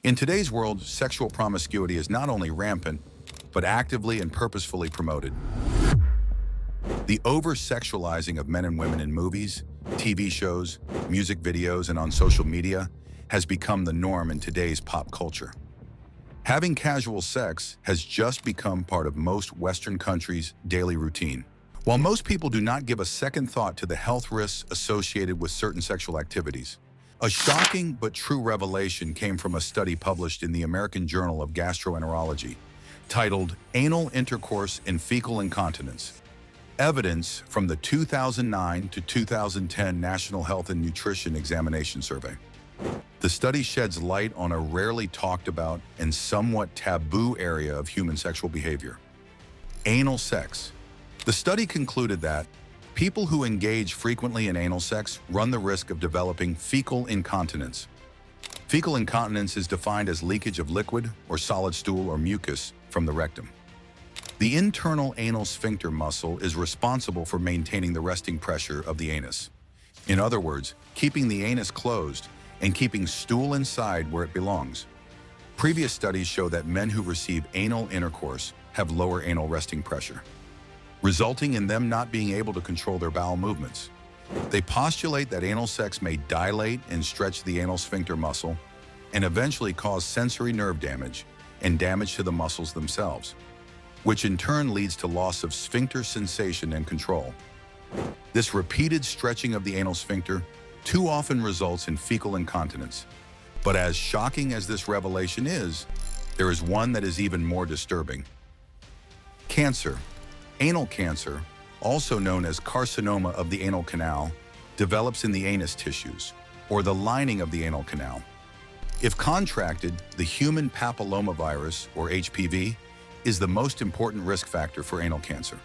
In today's world, sexual promiscuity is not only rampant, but actively and purposefully promoted. The over-sexualizing of men and women in movies, TV shows, music videos, and on social media has become the norm in today's pop culture. Having casual sex has just become part of most Western countries' daily routine. While most people do not give a second thought to the health risks associated with certain sexual activities, a shocking but true revelation came from a study published in the American Journal of Gastroenterology, titled Anal Intercourse in Fecal Incontinence. Evidence from the 2009 to 2010 National Health and Nutrition Examination Survey. The study sheds light on a rarely talked about and somewhat taboo area of human sexual behavior: anal sex. The study concluded that people who engage frequently in anal sex run the risk of developing fecal incontinence. Fecal incontinence is defined as leakage of liquid or solid stool or mucus from the rectum. The internal anal sphincter muscle is responsible for maintaining the resting pressure of the anus. In other words, keeping the anus closed and keeping stool inside where it belongs. Previous studies show that men who receive anal intercourse have lower anal resting pressure, resulting in them not being able to control their bowel movements. They postulate that anal sex may dilate and stretch the anal sphincter muscle and eventually cause sensory nerve damage and damage to the muscles themselves, which in turn leads to loss of sphincter sensation and control. This repeated stretching of the anal sphincter too often results in fecal incontinence. But as shocking as this revelation is, there is one that is even more disturbing. Cancer. Anal cancer, also known as carcinoma of the anal canal, develops in the anus tissues, or the lining of the anal canal. If contracted, the human papillomavirus, or HPV, is the most important risk factor for anal cancer.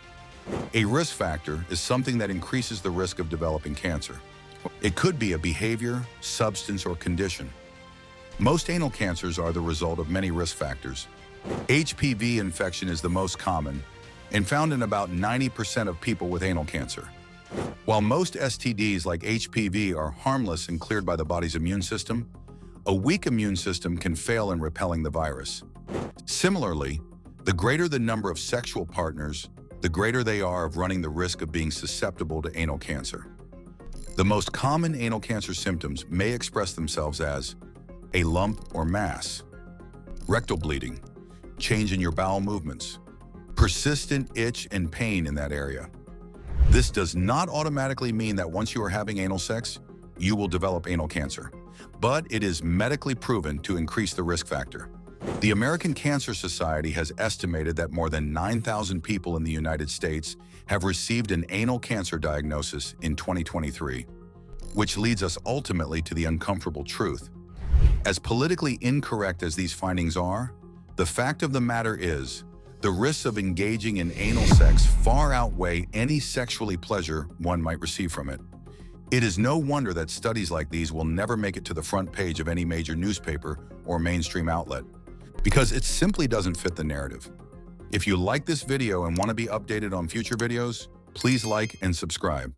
A risk factor is something that increases the risk of developing cancer. It could be a behavior, substance, or condition. Most anal cancers are the result of many risk factors. HPV infection is the most common and found in about 90% of people with anal cancer. While most STDs like HPV are harmless and cleared by the body's immune system, a weak immune system can fail in repelling the virus. Similarly, the greater the number of sexual partners, the greater they are of running the risk of being susceptible to anal cancer. The most common anal cancer symptoms may express themselves as a lump or mass, rectal bleeding, change in your bowel movements, persistent itch and pain in that area. This does not automatically mean that once you are having anal sex, you will develop anal cancer, but it is medically proven to increase the risk factor. The American Cancer Society has estimated that more than 9,000 people in the United States have received an anal cancer diagnosis in 2023, which leads us ultimately to the uncomfortable truth. As politically incorrect as these findings are, the fact of the matter is, the risks of engaging in anal sex far outweigh any sexually pleasure one might receive from it. It is no wonder that studies like these will never make it to the front page of any major newspaper or mainstream outlet, because it simply doesn't fit the narrative. If you like this video and want to be updated on future videos, please like and subscribe.